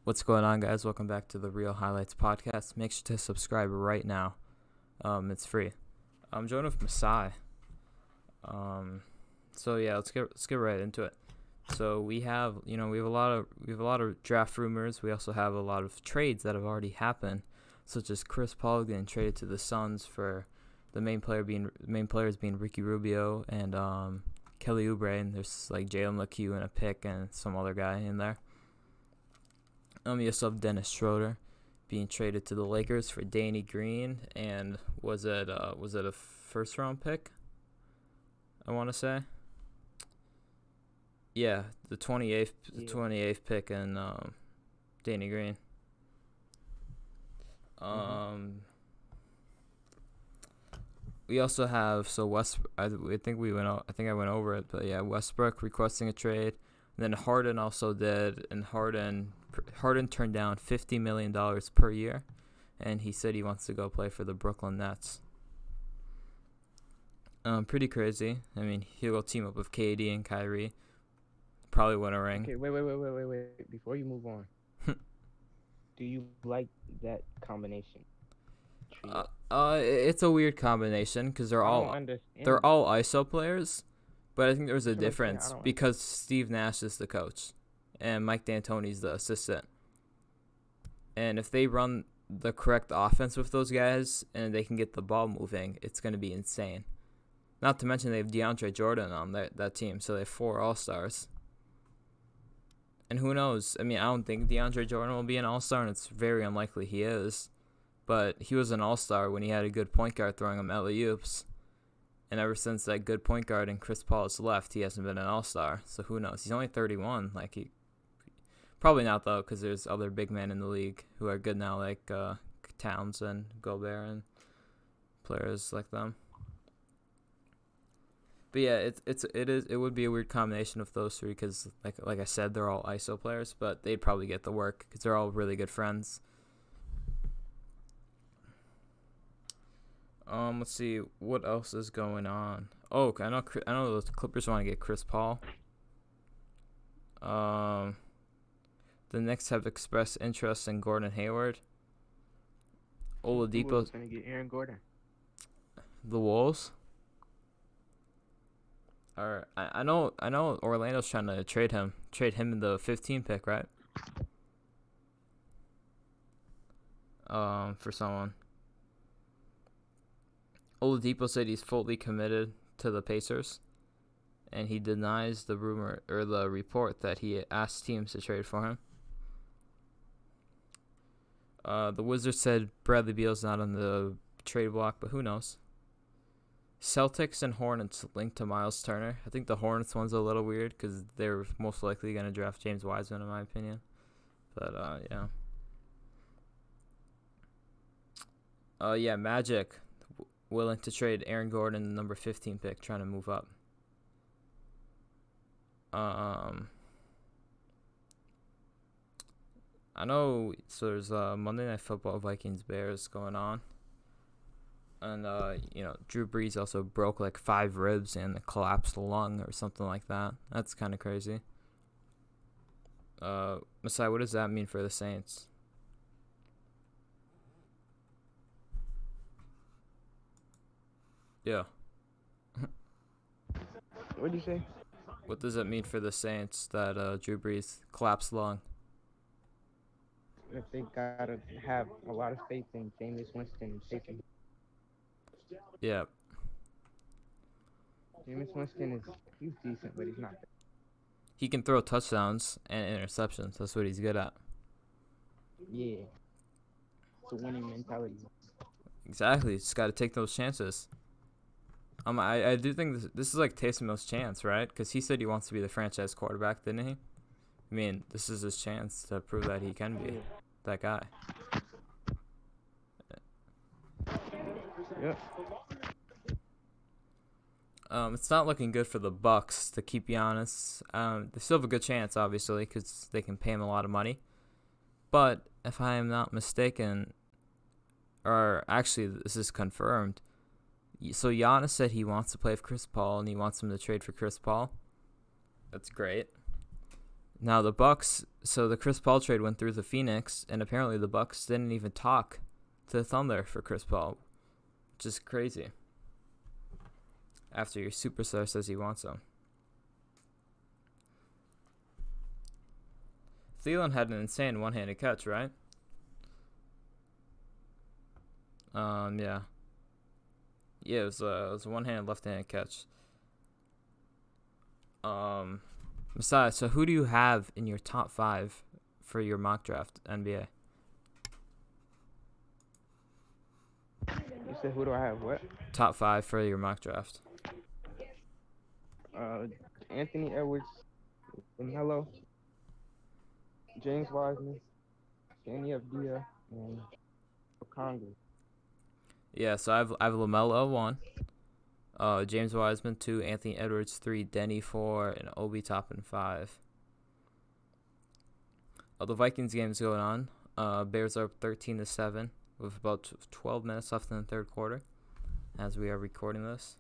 What's going on, guys? Welcome back to the Real Highlights podcast. Make sure to subscribe right now. It's free. I'm joined with Masai. Let's get right into it. So we have a lot of draft rumors. We also have a lot of trades that have already happened, such as Chris Paul getting traded to the Suns for the main players being Ricky Rubio and Kelly Oubre, and there's like Jalen LeCue and a pick and some other guy in there. You also have Dennis Schroeder being traded to the Lakers for Danny Green, and was it a first round pick? I want to say. Yeah, the 28th pick and Danny Green. We also have I think I went over it, but yeah, Westbrook requesting a trade, and then Harden also did, and Harden turned down $50 million per year, and he said he wants to go play for the Brooklyn Nets. Pretty crazy. I mean, he'll go team up with KD and Kyrie. Probably win a ring. Okay, wait. Before you move on, do you like that combination? It's a weird combination because they're all ISO players, but I think there's a difference because Steve Nash is the coach, and Mike D'Antoni's the assistant. And if they run the correct offense with those guys and they can get the ball moving, it's going to be insane. Not to mention they have DeAndre Jordan on that team, so they have 4 All-Stars. And who knows? I mean, I don't think DeAndre Jordan will be an All-Star, and it's very unlikely he is. But he was an All-Star when he had a good point guard throwing him alley-oops. And ever since that good point guard and Chris Paul has left, he hasn't been an All-Star. So who knows? He's only 31. Probably not, though, because there's other big men in the league who are good now, like Towns and Gobert and players like them. But yeah, it would be a weird combination of those three because, like I said, they're all ISO players, but they'd probably get the work because they're all really good friends. Let's see what else is going on. Oh, I know the Clippers want to get Chris Paul. The Knicks have expressed interest in Gordon Hayward. Oladipo's going to get Aaron Gordon. The Wolves. Or I know Orlando's trying to trade him in the 15 pick, right? For someone. Oladipo said he's fully committed to the Pacers, and he denies the rumor or the report that he asked teams to trade for him. The Wizards said Bradley Beal's not on the trade block, but who knows? Celtics and Hornets linked to Miles Turner. I think the Hornets one's a little weird because they're most likely going to draft James Wiseman, in my opinion. But, yeah. Magic willing to trade Aaron Gordon, the number 15 pick, trying to move up. I know, so there's Monday Night Football, Vikings-Bears going on. And, Drew Brees also broke 5 ribs and collapsed a lung or something like that. That's kind of crazy. Masai, what does that mean for the Saints? Yeah. What did you say? What does it mean for the Saints that Drew Brees collapsed lung? If they got to have a lot of faith in James Winston taking. Yeah. James Winston he's decent, but he's not. He can throw touchdowns and interceptions. That's what he's good at. Yeah. It's a winning mentality. Exactly. Just got to take those chances. I do think this is Taysom Hill's chance, right? Because he said he wants to be the franchise quarterback, didn't he? I mean, this is his chance to prove that he can be that guy. Yep. It's not looking good for the Bucks, to keep you honest. They still have a good chance, obviously, because they can pay him a lot of money. But if I am not mistaken, or actually this is confirmed, so Giannis said he wants to play with Chris Paul and he wants him to trade for Chris Paul. That's great. Now the Bucks. So the Chris Paul trade went through the Phoenix, and apparently the Bucks didn't even talk to the Thunder for Chris Paul, which is crazy. After your superstar says he wants him. Thielen had an insane one-handed catch, right? Yeah. Yeah, it was a one-handed left-handed catch. Besides, so who do you have in your top 5 for your mock draft NBA? You said who do I have? What? Top 5 for your mock draft. Anthony Edwards, LaMelo, James Wiseman, Danny Avdija, and Congress. Yeah, so I have LaMelo 1, James Wiseman 2, Anthony Edwards 3, Denny 4, and Obi Toppin 5. The Vikings game's going on. Bears are up 13-7 with about 12 minutes left in the third quarter as we are recording this.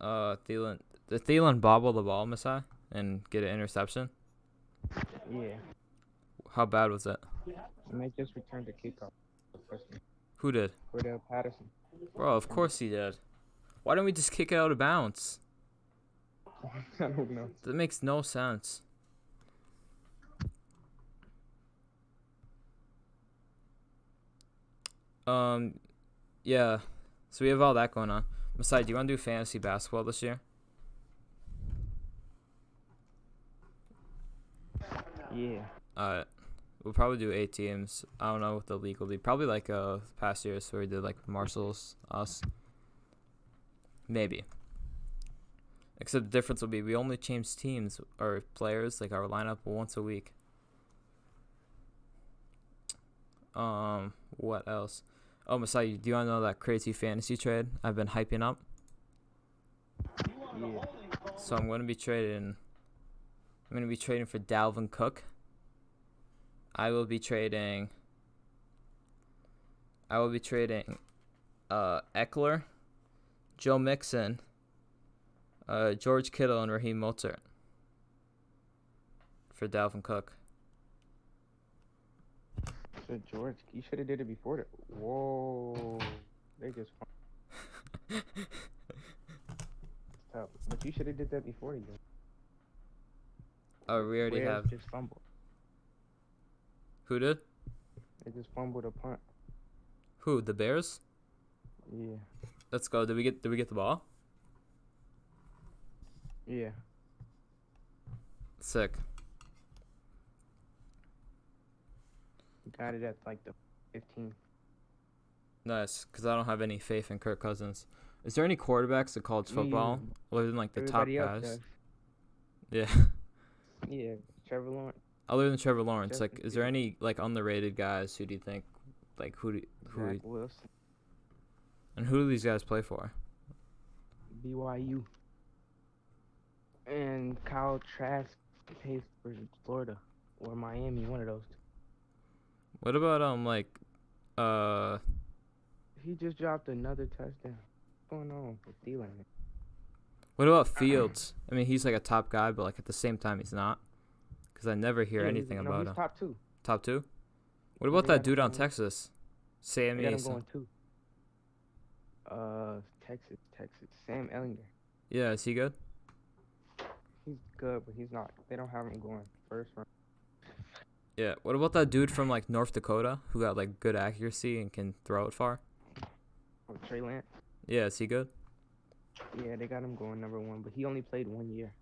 Did Thielen bobble the ball, Masai, and get an interception? Yeah. How bad was it? And they just returned the kickoff. Who did? Cordell Patterson. Bro, of course he did. Why don't we just kick it out of bounds? I don't know. That makes no sense. Yeah. So we have all that going on. Masai, do you want to do fantasy basketball this year? Yeah. Alright. We'll probably do 8 teams. I don't know what the league will be. Probably like past years where we did like Marshall's, us. Maybe. Except the difference will be we only change teams or players, like our lineup, once a week. What else? Oh, Masai, do you want to know that crazy fantasy trade I've been hyping up? Yeah. So I'm going to be trading for Dalvin Cook. I will be trading Eckler, Joe Mixon, George Kittle, and Raheem Mostert for Dalvin Cook. So George, you should have did it before that. Whoa, they just. Tough. But you should have did that before you. Oh, we already have. Just fumbled. Who did? They just fumbled a punt. Who? The Bears? Yeah. Let's go. Did we get the ball? Yeah. Sick. Got it at like the 15. Nice, because I don't have any faith in Kirk Cousins. Is there any quarterbacks in college football other than like the top guys? Yeah. Yeah, Trevor Lawrence. Other than Trevor Lawrence, like, is there any like underrated guys who do you think, like, Zach Wilson. And who do these guys play for? BYU. And Kyle Trask plays for Florida or Miami, one of those two. What about He just dropped another touchdown. What's going on with Thielen? What about Fields? I mean, he's like a top guy, but like at the same time, he's not. Because I never hear anything about him. He's top 2. Top 2? What about that dude on Texas? Sam Eason. Texas. Sam Ellinger. Yeah, is he good? He's good, but he's not. They don't have him going first round. Yeah. What about that dude from like North Dakota who got like good accuracy and can throw it far? Oh, Trey Lance. Yeah, is he good? Yeah, they got him going number 1, but he only played 1 year.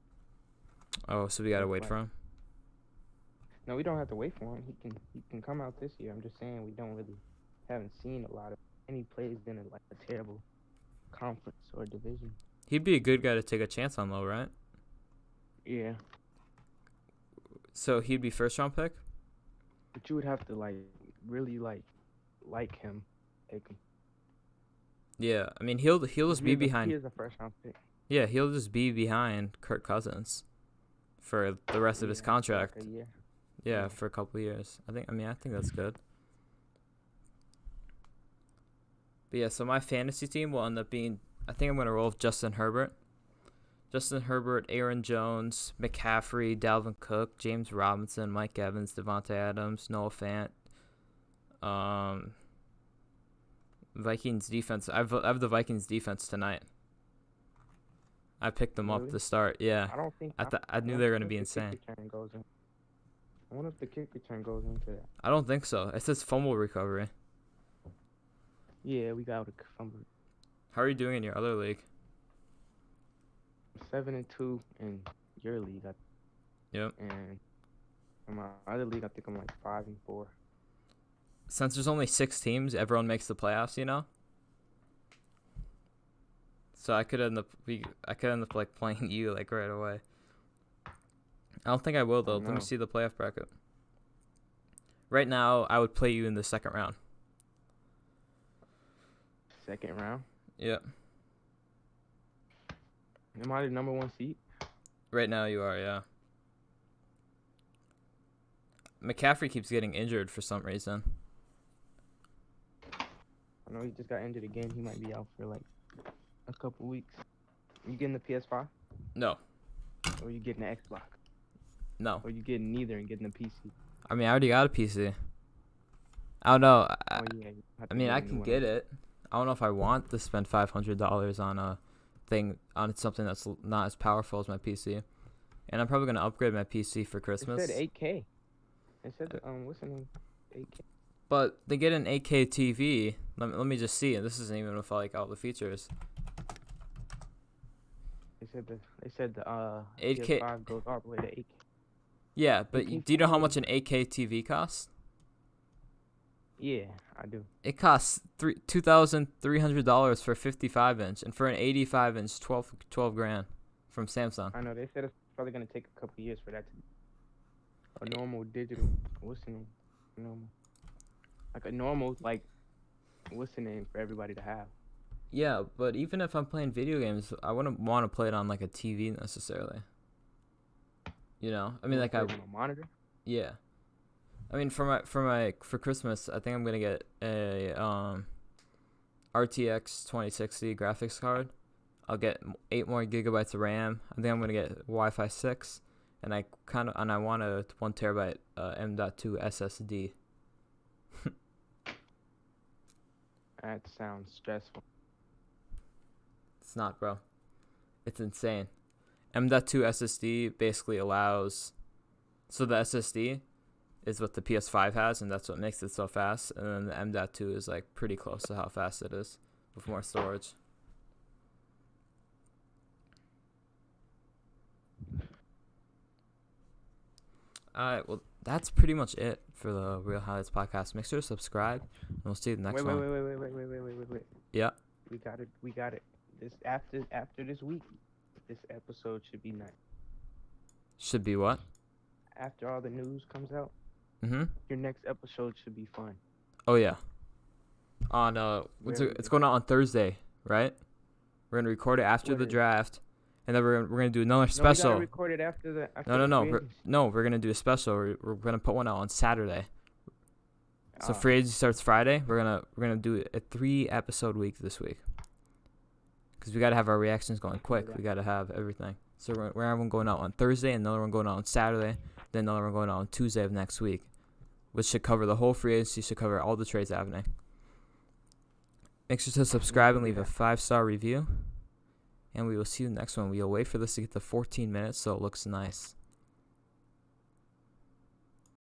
Oh, so we gotta wait for him. No, we don't have to wait for him. He can come out this year. I'm just saying we haven't seen a lot of any plays in like a terrible conference or division. He'd be a good guy to take a chance on, though, right? Yeah. So he'd be first round pick? But you would have to like really like him, take him. Yeah, I mean he'll just be behind. He is a first round pick. Yeah, he'll just be behind Kirk Cousins for the rest of his contract. Like a year. Yeah, for a couple of years. I think that's good. But yeah, so my fantasy team will end up being, I think I'm going to roll with Justin Herbert. Justin Herbert, Aaron Jones, McCaffrey, Dalvin Cook, James Robinson, Mike Evans, Devontae Adams, Noah Fant. Vikings defense. I have the Vikings defense tonight. I picked them up to start. Yeah. I don't think. I knew they were going to be insane. I wonder if the kick return goes into that. I don't think so. It says fumble recovery. Yeah, we got a fumble. How are you doing in your other league? 7-2 in your league. Yep. And in my other league, I think I'm like 5-4. Since there's only 6 teams, everyone makes the playoffs, you know. So I could end up like playing you like right away. I don't think I will though. Let me see the playoff bracket. Right now, I would play you in the second round. Second round? Yeah. Am I the number 1 seed? Right now you are, yeah. McCaffrey keeps getting injured for some reason. I know he just got injured again. He might be out for like a couple weeks. You getting the PS5? No. Or you getting the Xbox? No. Or you getting neither and getting the PC? I mean, I already got a PC. I don't know. I can get it. I don't know if I want to spend $500 on a thing, on something that's not as powerful as my PC. And I'm probably going to upgrade my PC for Christmas. It said 8K. It said, what's the name? 8K. But they get an 8K TV. Let me just see. And this isn't even with like all the features. They said the 8K PS5 goes all the way to 8K. Yeah, but do you know how much an 8K TV costs? Yeah, I do. It costs $2,300 for a 55-inch, and for an 85-inch, $12,000 from Samsung. I know. They said it's probably gonna take a couple years for that to be a normal digital. What's the name? Normal. Like a normal, like, what's the name for everybody to have? Yeah, but even if I'm playing video games, I wouldn't want to play it on like a TV necessarily. You know, I mean, like on a monitor. Yeah, I mean, for Christmas, I think I'm gonna get a RTX 2060 graphics card. I'll get 8 more gigabytes of RAM. I think I'm gonna get Wi-Fi 6, and I want a 1 terabyte M.2 SSD. That sounds stressful. It's not, bro. It's insane. M.2 SSD basically allows... So the SSD is what the PS5 has, and that's what makes it so fast. And then the M.2 is like pretty close to how fast it is with more storage. Alright, well, that's pretty much it for the Real Highlights podcast. Make sure to subscribe, and we'll see you in the next one. Wait. Yeah. We got it. This after this week, this episode should be nice. Should be what? After all the news comes out, your next episode should be fun. Oh yeah. It's going out on Thursday, right? We're gonna record it after the draft, and then we're gonna do another special. No, we gotta record it after the. We're gonna do a special. We're gonna put one out on Saturday. So free agency starts Friday. We're gonna do a 3-episode week this week. Because we gotta have our reactions going quick. We gotta have everything. So we're having one going out on Thursday, another one going out on Saturday, then another one going out on Tuesday of next week, which should cover the whole free agency. Should cover all the trades happening. Make sure to subscribe and leave a 5-star review. And we will see you next one. We'll wait for this to get to 14 minutes so it looks nice.